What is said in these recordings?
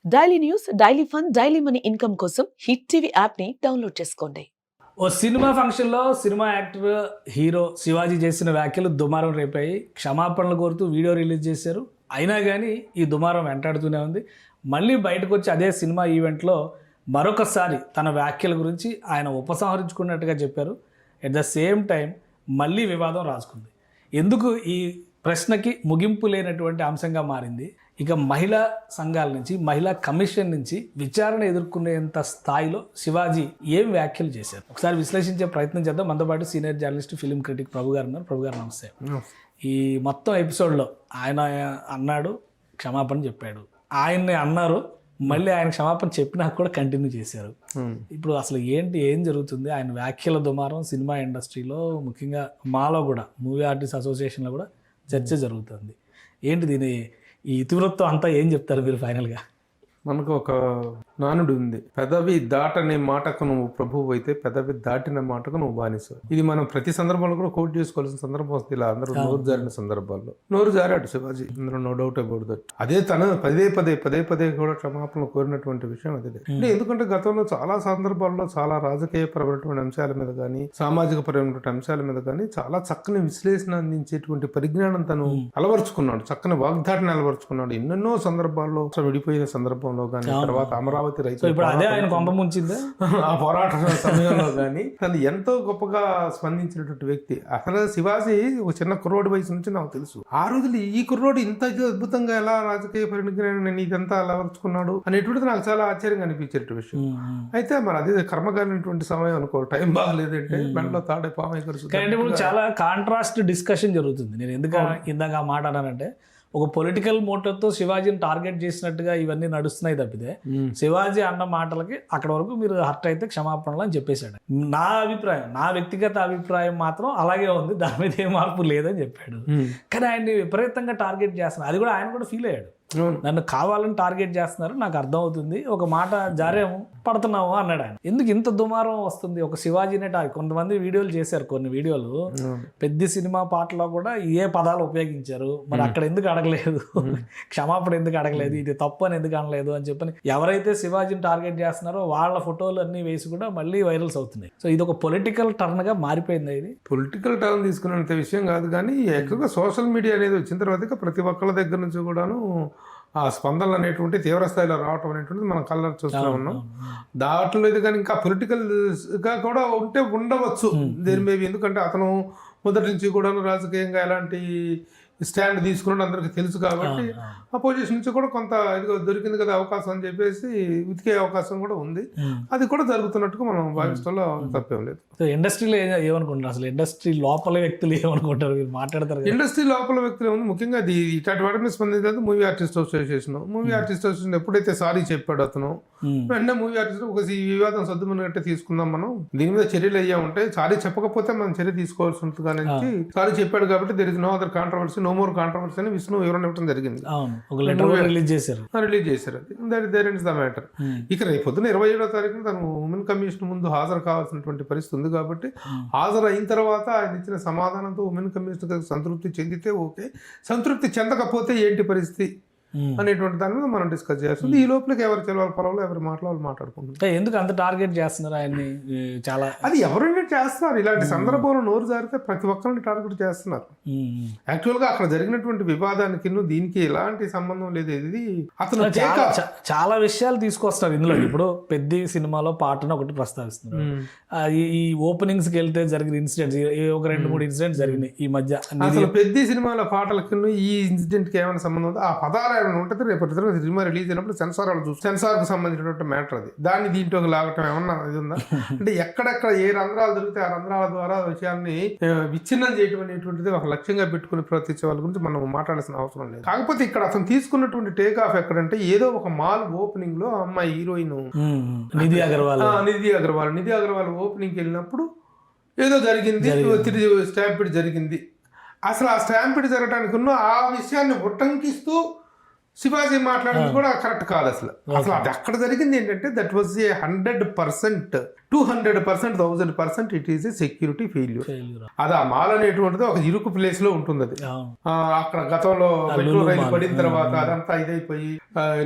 Daily news, daily fun, daily money income కోసం hit TV app ని download చేసుకోండి. ఓ cinema ఫంక్షన్లో సినిమా యాక్టర్ హీరో శివాజీ చేసిన వ్యాఖ్యలు దుమారం రేపాయి. క్షమాపణలు కోరుతూ వీడియో రిలీజ్ చేశారు. అయినా కానీ ఈ దుమారం వెంటాడుతూనే ఉంది. మళ్ళీ బయటకు వచ్చి అదే సినిమా ఈవెంట్లో మరొకసారి తన వ్యాఖ్యల గురించి ఆయన ఉపసంహరించుకున్నట్టుగా చెప్పారు. ఎట్ ద సేమ్ టైం మళ్ళీ వివాదం రాసుకుంది. ఎందుకు ఈ ప్రశ్నకి ముగింపు లేనటువంటి అంశంగా మారింది. ఇక మహిళా సంఘాల నుంచి, మహిళా కమిషన్ నుంచి విచారణ ఎదుర్కొనేంత స్థాయిలో శివాజీ ఏం వ్యాఖ్యలు చేశారు ఒకసారి విశ్లేషించే ప్రయత్నం చేద్దాం. మనతో పాటు సీనియర్ జర్నలిస్ట్, ఫిలిం క్రిటిక్ ప్రభు గారు ఉన్నారు. ప్రభు గారు నమస్తే. ఈ మొత్తం ఎపిసోడ్లో ఆయన అన్నాడు, క్షమాపణ చెప్పాడు, ఆయన్ని అన్నారు, మళ్ళీ ఆయన క్షమాపణ చెప్పినా కూడా కంటిన్యూ చేశారు. ఇప్పుడు అసలు ఏం జరుగుతుంది? ఆయన వ్యాఖ్యల దుమారం సినిమా ఇండస్ట్రీలో, ముఖ్యంగా మాలో కూడా, మూవీ ఆర్టిస్ట్ అసోసియేషన్లో కూడా చర్చ జరుగుతుంది. ఏంటి దీని ఈ ఇతివృత్తం అంతా ఏం చెప్తారు మీరు ఫైనల్గా? మనకు ఒక నానుడు ఉంది, పెదవి దాటనే మాటకు నువ్వు ప్రభువు అయితే పెదవి దాటిన మాటకు నువ్వు బానిస. ఇది మనం ప్రతి సందర్భంలో కూడా కోట్ చేసుకోవాల్సిన సందర్భం వస్తుంది. ఇలా అందరూ నోరు జారిన సందర్భాల్లో నోరు జారాడు శివాజీ, అందులో నో డౌట్ అబౌట్ దట్. అదే తన పదే కూడా క్షమాపణలు కోరినటువంటి విషయం అదే. అంటే ఎందుకంటే గతంలో చాలా సందర్భాల్లో చాలా రాజకీయ పరమైనటువంటి అంశాల మీద కానీ, సామాజిక పరమైనటువంటి అంశాల మీద కానీ చాలా చక్కని విశ్లేషణ అందించేటువంటి పరిజ్ఞానం తను అలవరుచుకున్నాడు, చక్కని వాగ్దాటిని అలవరుచుకున్నాడు. ఎన్నెన్నో సందర్భాల్లో విడిపోయిన సందర్భంలో కానీ, తర్వాత అమరావతి రైతు ఆ పోరాట సమయంలో కానీ తను ఎంతో గొప్పగా స్పందించినటువంటి వ్యక్తి. అసలు శివాజీ ఒక చిన్న కుర్రోడి వయసు నుంచి నాకు తెలుసు. ఆ రోజులు ఈ కుర్రోడు ఇంత అద్భుతంగా ఎలా రాజకీయ పరిజ్ఞానం ఇదంతా అలవరుచుకున్నాడు అనేటువంటిది నాకు చాలా ఆశ్చర్యంగా అనిపించేట విషయం. అయితే మరి అదే కర్మకాలినటువంటి సమయం అనుకో, టైం బాగలేదంటే మెండలో తాడే పాము ఎగురుతుంది. చాలా కాంట్రాస్ట్ డిస్కషన్ జరుగుతుంది. నేను ఎందుకు ఇందాక ఆ మాట అన్నానంటే, ఒక పొలిటికల్ మోటివ్తో శివాజీని టార్గెట్ చేసినట్టుగా ఇవన్నీ నడుస్తున్నాయి తప్పితే, శివాజీ అన్న మాటలకి అక్కడ వరకు మీరు హర్ట్ అయితే క్షమాపణలు అని చెప్పేశాడు. నా అభిప్రాయం, నా వ్యక్తిగత అభిప్రాయం మాత్రం అలాగే ఉంది, దాని మీద ఏ మార్పు లేదని చెప్పాడు. కానీ ఆయన్ని విపరీతంగా టార్గెట్ చేస్తున్నారు. అది కూడా ఆయన కూడా ఫీల్ అయ్యాడు, నన్ను కావాలని టార్గెట్ చేస్తున్నారు, నాకు అర్థం అవుతుంది, ఒక మాట జారేమో పడుతున్నాము అన్నాడు ఆయన. ఎందుకు ఇంత దుమారం వస్తుంది? ఒక శివాజీనే కొంతమంది వీడియోలు చేశారు, కొన్ని వీడియోలు పెద్ద సినిమా పాటలో కూడా ఏ పదాలు ఉపయోగించారు, మరి అక్కడ ఎందుకు అడగలేదు, క్షమాపణ ఎందుకు అడగలేదు, ఇది తప్పు అని ఎందుకు అనలేదు అని చెప్పని ఎవరైతే శివాజీని టార్గెట్ చేస్తున్నారో వాళ్ళ ఫోటోలు అన్ని వేసి కూడా మళ్ళీ వైరల్స్ అవుతున్నాయి. సో ఇది ఒక పొలిటికల్ టర్న్ గా మారిపోయింది. ఇది పొలిటికల్ టర్న్ తీసుకున్నంత విషయం కాదు, కానీ ఎక్కువగా సోషల్ మీడియా అనేది వచ్చిన తర్వాత ప్రతి ఒక్కళ్ళ దగ్గర నుంచి కూడాను ఆ స్పందనలు అనేటువంటి తీవ్ర స్థాయిలో రావటం అనేటువంటిది మనం కలర్ చూస్తూ ఉన్నాం. దాంట్లో ఇది కానీ ఇంకా పొలిటికల్గా కూడా ఉండవచ్చు దేని మేబీ. ఎందుకంటే అతను మొదటి నుంచి కూడా రాజకీయంగా ఎలాంటి స్టాండ్ తీసుకున్నాడు అందరికి తెలుసు కాబట్టి అపోజిషన్ నుంచి కూడా కొంత ఇదిగో దొరికింది కదా అవకాశం అని చెప్పేసి ఉతికే అవకాశం కూడా ఉంది. అది కూడా జరుగుతున్నట్టుగా మనం భావించడంలో తప్పేం లేదు. ఇండస్ట్రీలో ఏమనుకుంటారు? అసలు ఇండస్ట్రీ లోపల వ్యక్తులు ఏమనుకుంటారు? మీరు మాట్లాడతారు. ఇండస్ట్రీ లోపల వ్యక్తులు ఏముంది, ముఖ్యంగా ఇట్లాంటి వాటి మీద స్పందించలేదు movie artist association. Movie artist association ఎప్పుడైతే సారీ చెప్పాడు అతను, వెంటనే మూవీ ఆర్టిస్ట్ ఒక వివాదం సర్దుమన్నట్టే తీసుకుందాం, మనం దీని మీద చర్యలు అయ్యా ఉంటాయి, సారీ చెప్పకపోతే మనం చర్య తీసుకోవాల్సి ఉంటుంది కానీ సారీ చెప్పాడు కాబట్టి there is no other controversy, no more controversy అని విష్ణు వివరణ ఇవ్వడం జరిగింది. రిలీజ్ చేశారు అది దేర్ ఇస్ ద మ్యాటర్. ఇక రేపు పొద్దున 27వ తారీఖున తను ఉమెన్ కమిషన్ ముందు హాజరు కావాల్సినటువంటి పరిస్థితి ఉంది కాబట్టి హాజరు అయిన తర్వాత ఆయన ఇచ్చిన సమాధానంతో ఉమెన్ కమిషన్ సంతృప్తి చెందితే ఓకే, సంతృప్తి చెందకపోతే ఏంటి పరిస్థితి అనేటువంటి దాని మీద మనం డిస్కస్ చేస్తుంది. ఈ లోపలికి ఎవరు చెలవాలి పొలంలో ఎవరు మాట్లాడుకుంటున్నారు. ఎందుకు అంత టార్గెట్ చేస్తున్నారు ఆయన్ని? చాలా అది ఎవరైనా చేస్తున్నారు. ఇలాంటి సందర్భంలో నోరు జారితే ప్రతి ఒక్కరిని టార్గెట్ చేస్తున్నారు. యాక్చువల్గా అక్కడ జరిగినటువంటి వివాదానికి దీనికి ఎలాంటి సంబంధం లేదు. ఇది అతను చాలా విషయాలు తీసుకొస్తారు ఇందులో. ఇప్పుడు పెద్ద సినిమాలో పాటను ఒకటి ప్రస్తావిస్తున్నారు. ఈ ఓపెనింగ్స్కి వెళ్తే జరిగిన ఇన్సిడెంట్స్, ఒక 2-3 ఇన్సిడెంట్స్ జరిగినాయి ఈ మధ్య. అసలు పెద్ద సినిమాలో పాటలకి ఈ ఇన్సిడెంట్కి ఏమైనా సంబంధం ఉందో, ఆ పదాలు ఉంటుంది. రేపు సినిమా రిలీజ్ అయినప్పుడు సెన్సార్ వాళ్ళు చూసి సెన్సార్కి సంబంధించినటువంటి మ్యాటర్ అది, దాన్ని దీంట్లోకి లాగటం ఏమన్నా ఇది ఉందా? అంటే ఎక్కడెక్కడ ఏ రంధ్రాలు దొరికితే ఆ రంధ్రాల ద్వారా విషయాన్ని విచ్ఛిన్నం చేయడం అనేటువంటిది ఒక లక్ష్యంగా పెట్టుకుని ప్రవర్తించే వాళ్ళ గురించి మనం మాట్లాడాల్సిన అవసరం లేదు. కాకపోతే ఇక్కడ అతను తీసుకున్నటువంటి టేక్ ఆఫ్ ఎక్కడంటే, ఏదో ఒక మాల్ ఓపెనింగ్ లో అమ్మాయి హీరోయిన్ నిధి అగర్వాల్ ఓపెనింగ్కి వెళ్ళినప్పుడు ఏదో జరిగింది, తిరిగి స్టాంపిడ్ జరిగింది. అసలు ఆ స్టాంపిడ్ జరగడానికి ఉన్న ఆ విషయాన్ని ఉట్టంకిస్తూ శివాజీ మాట్లాడింది కూడా కరెక్ట్ కాదు. అసలు అది అక్కడ జరిగింది ఏంటంటే, that was a 100% 200%, 1000% it is a security failure. Failure. అది ఆ మాల్ అనేటువంటిది ఒక ఇరుకు ప్లేస్ లో ఉంటుంది అది. అవును. అక్కడ గతంలో మెట్రో లులు రైలు మాల్. పడిన తర్వాత అదంతా ఇదైపోయి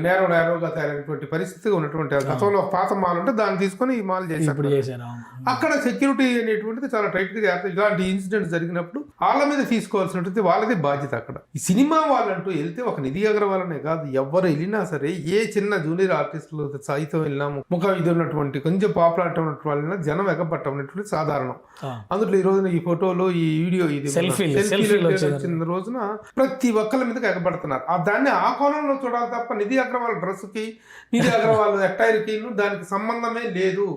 నేరోగా తయారైనటువంటి పరిస్థితి ఉన్నటువంటి గతంలో ఒక పాత మాల్ ఉంటే దాన్ని తీసుకొని ఈ మాల్ చేశారు. ఇప్పుడు చేశారు. అవును. అక్కడ సెక్యూరిటీ అనేటువంటిది చాలా టైట్ గా చేస్తారు. ఇలాంటి ఇన్సిడెంట్స్ జరిగినప్పుడు వాళ్ళ మీద తీసుకోవాల్సినటువంటి వాళ్ళది బాధ్యత. అక్కడ ఈ సినిమా వాళ్ళంటూ వెళ్తే ఒక నిధి అగర్వాల్ అనే కాదు, ఎవరు వెళ్ళినా సరే, ఏ చిన్న జూనియర్ ఆర్టిస్టులు సైతం వెళ్ళినాము, ముఖ ఇది ఉన్నటువంటి కొంచెం పాపులారిటీ ఉన్నటువంటి వాళ్ళని జనం ఎగపట్టం అనేటువంటి సాధారణం. అందులో ఈ రోజున ఈ ఫోటోలు, ఈ వీడియో, ఇది సెల్ఫీలు వచ్చిన రోజున ప్రతి ఒక్కరి మీదకి ఎగబడుతున్నారు. దాన్ని ఆ కోణంలో చూడాలి తప్ప నిధి అగర్వాల్ డ్రెస్ కి, నిధి అగర్వాల్ అటైర్ కి దానికి సంబంధమే లేదు.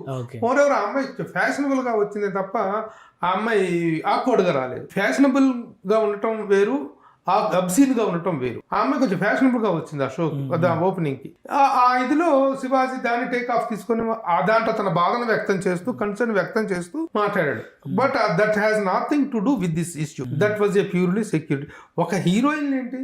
మోరెవర్ ఆ అమ్మాయి ఫ్యాషనబుల్ గా వచ్చింది తప్ప ఆ అమ్మాయి ఆక్వర్డ్ గా రాలేదు. ఫ్యాషనబుల్ గా ఉండటం వేరు, అబ్సీన్ గా ఉండటం వేరు. ఆ అమ్మాయి కొంచెం ఫ్యాషనబుల్ గా వచ్చింది ఆ షోకి, ఓపెనింగ్ కి. ఆ ఇదిలో శివాజీ దాన్ని టేక్ ఆఫ్ తీసుకొని దాంట్లో తన బాధను వ్యక్తం చేస్తూ, కన్సర్న్ వ్యక్తం చేస్తూ మాట్లాడాడు. But that has nothing to do with this issue. That was a purely security. ఒక హీరోయిన్ ఏంటి,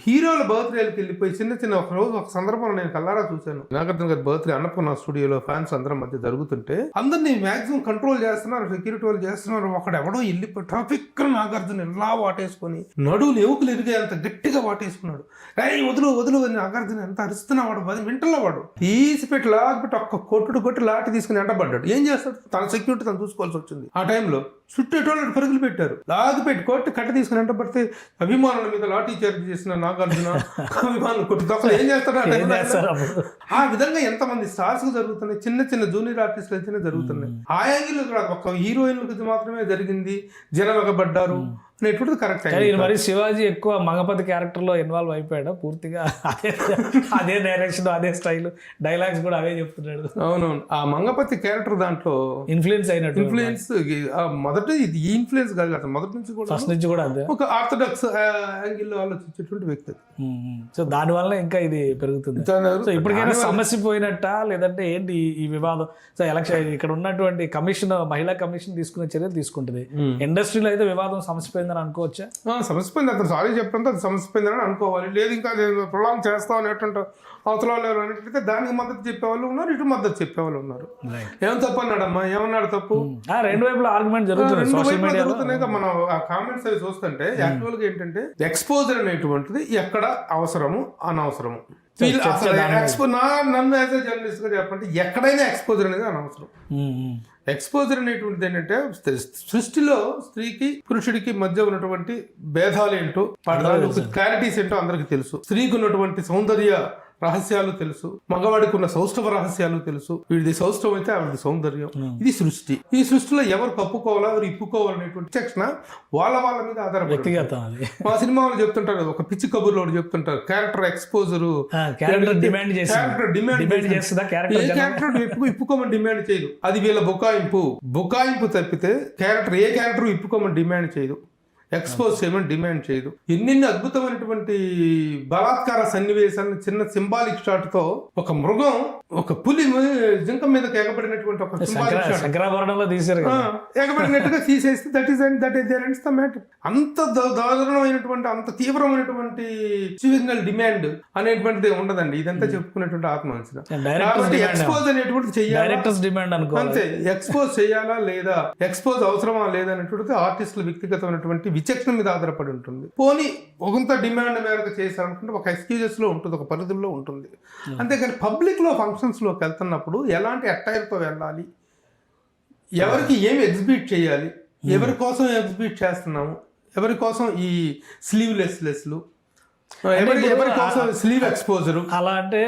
హీరోల బర్త్డేలకు వెళ్ళిపోయి చిన్న ఒక రోజు ఒక సందర్భంలో నేను కల్లారా చూశాను. నాగార్జున గారి బర్త్డే అన్నపూర్ణ స్టూడియోలో ఫ్యాన్స్ అందరం మధ్య జరుగుతుంటే అందరినీ మాక్సిమం కంట్రోల్ చేస్తున్నారు, సెక్యూరిటీ వాళ్ళు చేస్తున్నారు. ఒకడెవడో వెళ్ళిపోయి ట్రాఫిక్ నాగార్జున ఎలా వాటేసుకొని నడువులు ఎముకలు ఎరిగే అంత గట్టిగా వాటేసుకున్నాడు. వదులు అని నాగార్జున ఎంత అరుస్తున్నా వాడు 10 మినిట్లలో వాడు తీసి పెట్టి లాగిపెట్టి ఒక్క కొట్టి లాటి తీసుకుని ఎంటబడ్డాడు. ఏం చేస్తాడు, తన సెక్యూరిటీ తను చూసుకోవాల్సి వచ్చింది. ఆ టైంలో చుట్టేటోళ్ళు పరుగులు పెట్టారు, లాగిపెట్టి కట్ట తీసుకుని ఎంటబడితే అభిమానుల మీద లాఠీ చార్జ్ చేసిన నాగార్జున అభిమానులు కొట్టి తొక్కలు ఏం చేస్తాడు. ఆ విధంగా ఎంతమంది స్టార్స్ జరుగుతున్నాయి, చిన్న జూనియర్ ఆర్టిస్టులు అయితేనే జరుగుతున్నాయి. ఆ యాంగిల్ కూడా ఒక హీరోయిన్లకు మాత్రమే జరిగింది, జనం ఎగబడ్డారు అనేటువంటిది కరెక్ట్. మరి శివాజీ ఎక్కువ మగపతి క్యారెక్టర్ లో ఇన్వాల్వ్ అయిపోయాడు పూర్తిగా. అదే డైరెక్షన్, అదే స్టైల్, డైలాగ్స్ కూడా అవే చెప్తున్నాడు. అవునవును. ఆ మంగపతి క్యారెక్టర్ దాంట్లో ఇన్ఫ్లుయెన్స్ అయినట్టు. ఇన్ఫ్లుయెన్స్ మొదటి ఇది ఇన్ఫ్లుయెన్స్ కాదు కదా, మొదటి నుంచి కూడా, ఫస్ట్ నుంచి కూడా అంతే. ఒక ఆర్థడాక్స్ యాంగిల్ లో ఆలోచించేటువంటి వ్యక్తి. సో దాని వల్ల ఇంకా ఇది పెరుగుతుంది. సో ఇప్పటికైనా సమస్య పోయినట్ట, లేదంటే ఏంటి ఈ వివాదం? సో ఎలక్షన్ ఇక్కడ ఉన్నటువంటి కమిషన్, మహిళా కమిషన్ తీసుకునే చర్యలు తీసుకుంటుంది. ఇండస్ట్రీలో అయితే వివాదం సమస్య పోయిందని అనుకోవచ్చా? సమస్య పోయింది, అతను సారీ చెప్పడంతో అది సమస్య పోయిందని అనుకోవాలి. లేదు ఇంకా ప్రొలాంగ్ చేస్తాం అనేటువంటి అవతల వాళ్ళు అనేట్లయితే దానికి మద్దతు చెప్పేవాళ్ళు ఉన్నారు, ఇటు మద్దతు చెప్పేవాళ్ళు ఉన్నారు. ఏం తప్పు అన్నాడమ్మా, ఏమన్నాడు తప్పు? రెండు వైపుల ఆర్గ్యుమెంట్ జరుగుతున్నాయి. మనం ఆ కామెంట్స్ అవి చూస్తుంటే యాక్చువల్ గా ఏంటంటే ఎక్స్పోజర్ అనేటువంటిది ఎక్కడ అవసరము అనవసరము. నన్ను యాజ్ ఎ జర్నలిస్ట్ గా చెప్పంటే ఎక్కడైనా ఎక్స్పోజర్ అనేది అనవసరం. ఎక్స్పోజర్ అనేటువంటిది ఏంటంటే సృష్టిలో స్త్రీకి పురుషుడికి మధ్య ఉన్నటువంటి భేదాలు ఏంటో, క్లారిటీస్ ఏంటో అందరికి తెలుసు. స్త్రీకి ఉన్నటువంటి సౌందర్య రహస్యాలు తెలుసు, మగవాడికి ఉన్న సౌష్ఠవ రహస్యాలు తెలుసు. వీడిది సౌష్ఠవం అయితే ఆవిడది సౌందర్యం. ఇది సృష్టి. ఈ సృష్టిలో ఎవరు కప్పుకోవాలా, ఎవరు ఇప్పుకోవాలనేటువంటి విచక్షణ వాళ్ళ మీద ఆధారపడి. మా సినిమా వాళ్ళు చెప్తుంటారు, ఒక పిచ్చి కబుర్లో చెప్తుంటారు, క్యారెక్టర్ ఎక్స్పోజర్, క్యారెక్టర్ డిమాండ్ ఇప్పుకోమని డిమాండ్ చేయదు. అది వీళ్ళ బుకాయింపు తప్పితే క్యారెక్టర్ ఏ క్యారెక్టర్ ఇప్పుకోమని డిమాండ్ చేయదు, ఎక్స్పోజ్ చేయమని డిమాండ్ చేయదు. ఎన్నెన్ని అద్భుతమైనటువంటి బలాత్కార సన్నివేశాలను చిన్న సింబాలిక్ షాట్ తో, ఒక మృగం ఒక పులి జింక మీద ఎగబడినటువంటి ఒక ఎగబడినట్టుగా తీసేస్తే దట్ ఈస్ ద మ్యాటర్. అంత దారుణమైనటువంటి, అంత తీవ్రమైనటువంటి సిగ్నల్ డిమాండ్ అనేటువంటిది ఉండదండి. ఇదంతా చెప్పుకునేటువంటి ఆత్మహత్య. ఎక్స్పోజ్ అనేటువంటిది చెయ్యాలి, అంతే. ఎక్స్పోజ్ చేయాలా లేదా, ఎక్స్పోజ్ అవసరమా లేదా అనేటువంటిది ఆర్టిస్టుల వ్యక్తిగతమైనటువంటి విచక్షణ మీద ఆధారపడి ఉంటుంది. పోనీ ఒకంత డిమాండ్ మేరకు చేశారనుకుంటే ఒక ఎక్స్క్యూజెస్ లో ఉంటుంది, ఒక పరిధిలో ఉంటుంది. అంతేకాని పబ్లిక్ లో ఫంక్షన్స్ లోకి వెళ్తున్నప్పుడు ఎలాంటి అటైర్ తో వెళ్ళాలి, ఎవరికి ఏమి ఎగ్జిబిట్ చేయాలి, ఎవరి కోసం ఎగ్జిబిట్ చేస్తున్నాము, ఎవరి కోసం ఈ స్లీవ్లెస్లు, ఎవరి కోసం స్లీవ్ ఎక్స్పోజర్, అలా అంటే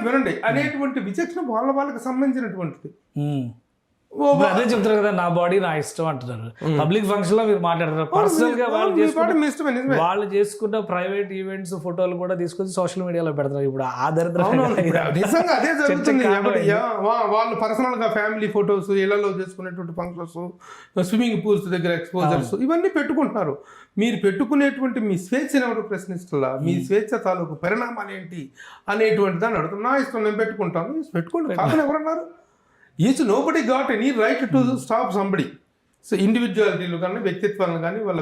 వినండి అనేటువంటి విచక్షణ వాళ్ళకి సంబంధించినటువంటిది. అదే చెప్తారు కదా, నా బాడీ నా ఇష్టం అంటున్నారు. పబ్లిక్ ఫంక్షన్ లో మీరు మాట్లాడతారు, పర్సనల్ గా వాళ్ళు చేసుకున్న ప్రైవేట్ ఈవెంట్స్ ఫోటోలు కూడా తీసుకొచ్చి సోషల్ మీడియాలో పెడతారు. ఇప్పుడు ఆ దరిద్రం నిజంగా అదే జరుగుతుంది. వాళ్ళు పర్సనల్ గా ఫ్యామిలీ ఫోటోస్, ఇళ్లలో చేసుకునేటువంటి ఫంక్షన్స్, స్విమ్మింగ్ పూల్స్ దగ్గర ఎక్స్పోజర్స్ ఇవన్నీ పెట్టుకుంటున్నారు. మీరు పెట్టుకునేటువంటి మీ స్వేచ్ఛను ఎవరు ప్రశ్నిస్తున్నా, మీ స్వేచ్ఛ తాలూకు పరిణామాలు ఏంటి అనేటువంటి దాన్ని అడుగుతున్నా. నా ఇష్టం, నేను పెట్టుకుంటాను, పెట్టుకోండి, కాదని ఎవరన్నారు? Nobody got any right to stop somebody. So ఇండివిజువాలిటీలు కానీ, వ్యక్తిత్వాలను కానీ, వాళ్ళ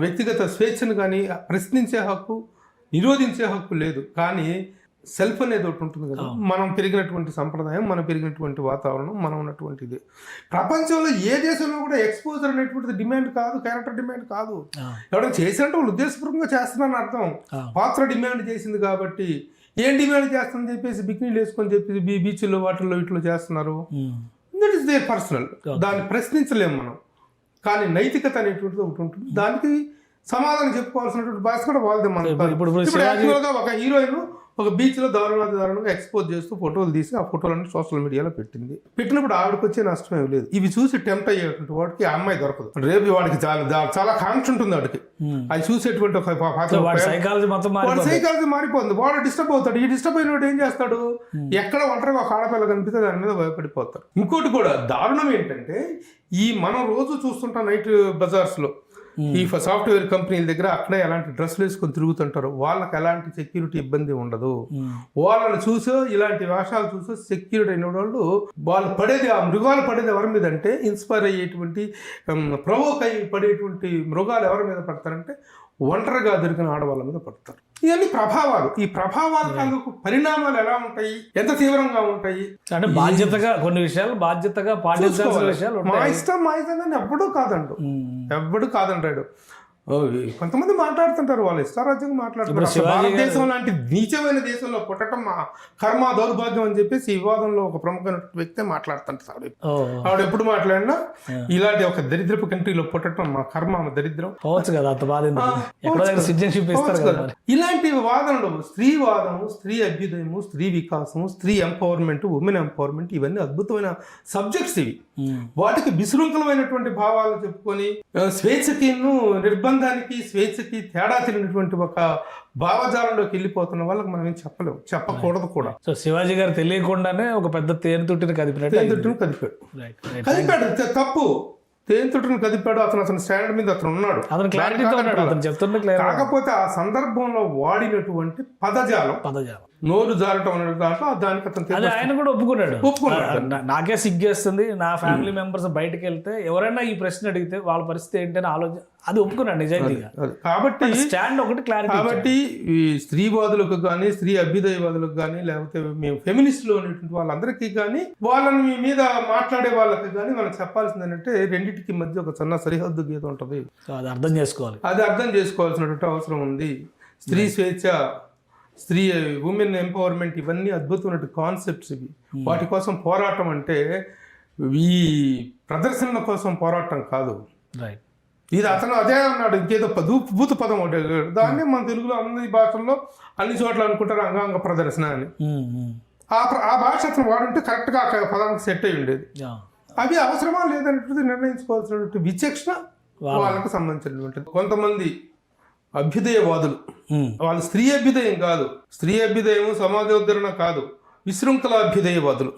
వ్యక్తిగత స్వేచ్ఛను కానీ ప్రశ్నించే హక్కు, నిరోధించే హక్కు లేదు. కానీ సెల్ఫ్ అనేది ఒకటి ఉంటుంది కదా, మనం పెరిగినటువంటి సంప్రదాయం, మనం పెరిగినటువంటి వాతావరణం, మనం ఉన్నటువంటిది. ప్రపంచంలో ఏ దేశంలో కూడా ఎక్స్పోజర్ అనేటువంటిది డిమాండ్ కాదు, క్యారెక్టర్ డిమాండ్ కాదు. ఎవరైనా చేసినట్టు వాళ్ళు ఉద్దేశపూర్వకంగా చేస్తున్నారని అర్థం. పాత్ర డిమాండ్ చేసింది కాబట్టి ఏం డిమాండ్ చేస్తుందని చెప్పేసి బికినీలు వేసుకొని చెప్పేసి బీచ్లో వాటిల్లో ఇట్లో చేస్తున్నారు. దట్ ఈస్ దేర్ పర్సనల్, దాన్ని ప్రశ్నించలేము మనం. కానీ నైతికత అనేటువంటిది ఒకటి ఉంటుంది, దానికి సమాధానం చెప్పుకోవాల్సినటువంటి బాధ్యత కూడా వాళ్ళదే. మనం ఇప్పుడు యాక్చువల్గా ఒక హీరోయిన్ ఒక బీచ్లో దారుణంగా ఎక్స్పోజ్ చేస్తూ ఫోటోలు తీసి ఆ ఫోటోలన్నీ సోషల్ మీడియాలో పెట్టినప్పుడు ఆవిడకి వచ్చే నష్టం ఏమి లేదు. ఇవి చూసి టెంప్ట్ అయ్యేటువంటి వాడికి ఆ అమ్మాయి దొరకదు. రేపు వాడికి చాలా కాంక్ష ఉంటుంది వాడికి, అది చూసేటువంటి సైకాలజీ మారిపోతుంది. వాడు డిస్టర్బ్ అవుతాడు. ఈ డిస్టర్బ్ అయిన వాడు ఏం చేస్తాడు, ఎక్కడ ఒంటరిగా ఒక ఆడపిల్ల కనిపిస్తే దాని మీద భయపడిపోతాడు. ఇంకోటి కూడా దారుణం ఏంటంటే, ఈ మనం రోజు చూస్తుంటాం నైట్ బజార్స్లో ఈ సాఫ్ట్వేర్ కంపెనీల దగ్గర అక్కడే ఎలాంటి డ్రెస్సులు వేసుకొని తిరుగుతుంటారు. వాళ్ళకి ఎలాంటి సెక్యూరిటీ ఇబ్బంది ఉండదు. వాళ్ళని చూసో ఇలాంటి వేషాలు చూసో సెక్యూరిటీ అయిన వాళ్ళు పడేది, ఆ మృగాలు పడేది ఎవరి మీద అంటే, ఇన్స్పైర్ అయ్యేటువంటి ప్రవోక్ అయ్యి పడేటువంటి మృగాలు ఎవరి మీద పడతారంటే ఒంటరిగా దొరికిన ఆడవాళ్ళ మీద పడతారు. ఇవన్నీ ప్రభావాలు. ఈ ప్రభావాల తాలూకు పరిణామాలు ఎలా ఉంటాయి, ఎంత తీవ్రంగా ఉంటాయి అంటే బాధ్యతగా కొన్ని విషయాలు బాధ్యతగా పాటించాల్సిన విషయాలు. మా ఇష్టం కానీ ఎవ్వడు కాదంటాడు. కొంతమంది మాట్లాడుతుంటారు, వాళ్ళు ఇష్టారాజ్యంగా మాట్లాడుతుంటారు. భారతదేశం లాంటి నీచమైన దేశంలో పుట్టడం మా కర్మ దౌర్భాగ్యం అని చెప్పేసి ఈ వివాదంలో ఒక ప్రముఖమైన వ్యక్తి మాట్లాడుతుంటారు. ఆవిడ ఎప్పుడు మాట్లాడినా ఇలాంటి ఒక దరిద్రపు కంట్రీలో పుట్టడం మా కర్మ, మా దరిద్రం పోవచ్చు కదా. ఇలాంటి వాదనలు, స్త్రీవాదము, స్త్రీ అభ్యుదయము, స్త్రీ వికాసము, స్త్రీ ఎంపవర్మెంట్, ఉమెన్ ఎంపవర్మెంట్, ఇవన్నీ అద్భుతమైన సబ్జెక్ట్స్. ఇవి వాటికి విశృంఖలమైనటువంటి భావాలు చెప్పుకొని స్వేచ్ఛకి నిర్బంధానికి స్వేచ్ఛకి తేడా తెలియనటువంటి ఒక భావజాలంలోకి వెళ్ళిపోతున్న వాళ్ళకి మనం ఏం చెప్పలేము, చెప్పకూడదు కూడా. సో శివాజీ గారు తెలియకుండానే ఒక పెద్ద తేనెతుట్టిని కదిపాడు. తప్పు. తేనెతుట్టిని కదిపాడు. అతను స్టాండ్ మీద అతను ఉన్నాడు. కాకపోతే ఆ సందర్భంలో వాడినటువంటి పదజాలం నోరు జారటం అనే దాంట్లో దానికి అతను ఆయన కూడా ఒప్పుకున్నాడు. నాకే సిగ్గేస్తుంది, నా ఫ్యామిలీ మెంబర్స్ బయటకు వెళ్తే ఎవరైనా ఈ ప్రశ్న అడిగితే వాళ్ళ పరిస్థితి ఏంటని ఆలోచన, అది ఒప్పుకున్నాడు నిజంగా. కాబట్టి స్టాండ్ ఒకటి క్లారిటీ. కాబట్టి ఈ స్త్రీవాదులకు కానీ, స్త్రీ అభ్యుదయవాదులకు కానీ, లేకపోతే మేము ఫెమినిస్టులు అనేటువంటి వాళ్ళందరికీ కానీ, వాళ్ళని మీ మీద మాట్లాడే వాళ్ళకి కానీ మనం చెప్పాల్సింది ఏంటంటే, రెండింటికి మధ్య ఒక చిన్న సరిహద్దు గీత ఉంటుంది. అది అర్థం చేసుకోవాలి. అది అర్థం చేసుకోవాల్సినటువంటి అవసరం ఉంది. స్త్రీ స్వేచ్ఛ, స్త్రీ ఉమెన్ ఎంపవర్మెంట్, ఇవన్నీ అద్భుతమైన కాన్సెప్ట్స్. ఇవి వాటి కోసం పోరాటం అంటే ఈ ప్రదర్శనల కోసం పోరాటం కాదు. ఇది అతను అదే అన్నాడు, ఇంకేదో భూత పదం ఒకటి. దాన్ని మన తెలుగులో అన్ని భాషల్లో అన్ని చోట్ల అనుకుంటారు అంగాంగ ప్రదర్శన అని. ఆ భాష అతను వాడుంటే కరెక్ట్గా ఆ పదానికి సెట్ అయి ఉండేది. అవి అవసరమా లేదనేది నిర్ణయించుకోవాల్సినటువంటి విచక్షణ వాళ్ళకు సంబంధించినటువంటి. కొంతమంది అభ్యుదయవాదులు, వాళ్ళు స్త్రీ అభ్యుదయం కాదు, స్త్రీ అభ్యుదయం సమాజోద్ధరణ కాదు, విశృంఖల అభ్యుదయవాదులు.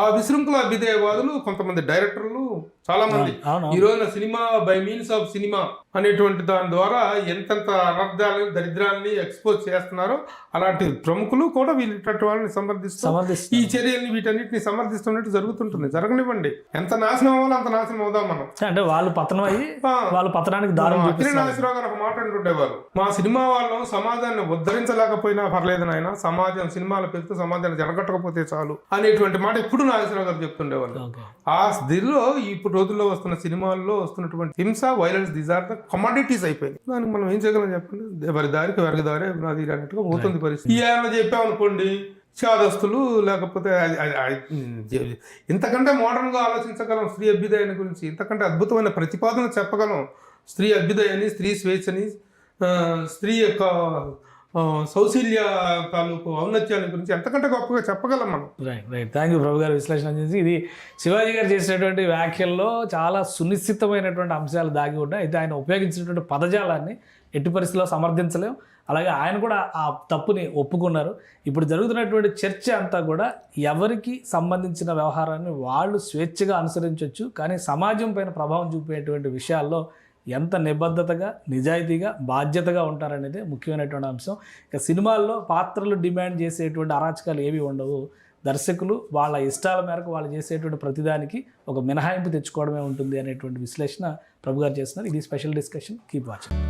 ఆ విశృంఖల అభ్యుదయవాదులు కొంతమంది డైరెక్టర్లు, చాలా మంది ఈ రోజున cinema by means of cinema అనేటువంటి దాని ద్వారా ఎంతెంత అనర్థాలు, దరిద్రాన్ని ఎక్స్పోజ్ చేస్తున్నారో అలాంటి ప్రముఖులు కూడా వీళ్ళటువంటి వాళ్ళని సమర్థిస్తూ ఈ చర్యల్ని వీటన్నిటిని సమర్థిస్తున్నట్టు జరుగుతుంటుంది. జరగనివ్వండి, ఎంత నాశనం అవ్వాలో అంత నాశనం అవుదాం మనం. అంటే వాళ్ళు పతనం అయ్యి వాళ్ళ పతనానికి నాగేశ్వరరావు గారు ఒక మాట అంటుండేవారు, మా సినిమా వాళ్ళు సమాజాన్ని ఉద్ధరించలేకపోయినా పర్లేదు నాయన, సమాజం సినిమాల పేరుతో సమాజాన్ని జరగట్టకపోతే చాలు అనేటువంటి మాట ఎప్పుడు నాగేశ్వరరావు గారు చెప్తుండేవాళ్ళు. ఆ స్థితిలో ఇప్పుడు రోజుల్లో వస్తున్న సినిమాల్లో వస్తున్నటువంటి హింస, violence, these are the commodities అయిపోయింది. దానికి మనం ఏం చేయగలం చెప్పండి? ఎవరి దారికి వెరగ దారే నాది అన్నట్టుగా పోతుంది పరిస్థితి. ఈ ఏమన్నా చెప్పామనుకోండి, చాదస్తులు లేకపోతే ఇంతకంటే మోడర్న్గా ఆలోచించగలం స్త్రీ అభ్యుదయాన్ని గురించి, ఇంతకంటే అద్భుతమైన ప్రతిపాదన చెప్పగలం. స్త్రీ అభ్యుదయాన్ని, స్త్రీ స్వేచ్ఛని, స్త్రీ యొక్క సౌశల్య తాలూకు ఔన్నత్యాల గురించి ఎంతకంటే గొప్పగా చెప్పగలం మనం. రైట్. థ్యాంక్ యూ ప్రభు గారు విశ్లేషణ చేసి. ఇది శివాజీ గారు చేసినటువంటి వ్యాఖ్యల్లో చాలా సునిశ్చితమైనటువంటి అంశాలు దాగి ఉన్నాయి. అయితే ఆయన ఉపయోగించినటువంటి పదజాలాన్ని ఎట్టి పరిస్థితుల్లో సమర్థించలేం. అలాగే ఆయన కూడా ఆ తప్పుని ఒప్పుకున్నారు. ఇప్పుడు జరుగుతున్నటువంటి చర్చ అంతా కూడా ఎవరికి సంబంధించిన వ్యవహారాన్ని వాళ్ళు స్వేచ్ఛగా అనుసరించవచ్చు, కానీ సమాజం పైన ప్రభావం చూపేటువంటి విషయాల్లో ఎంత నిబద్ధతగా, నిజాయితీగా, బాధ్యతగా ఉంటారనేది ముఖ్యమైనటువంటి అంశం. ఇక సినిమాల్లో పాత్రలు డిమాండ్ చేసేటువంటి అరాచకాలు ఏవి ఉండవు. దర్శకులు వాళ్ళ ఇష్టాల మేరకు వాళ్ళు చేసేటువంటి ప్రతిదానికి ఒక మినహాయింపు తెచ్చుకోవడమే ఉంటుంది అనేటువంటి విశ్లేషణ ప్రభు గారు చేస్తున్నారు. ఇది స్పెషల్ డిస్కషన్. Keep watching.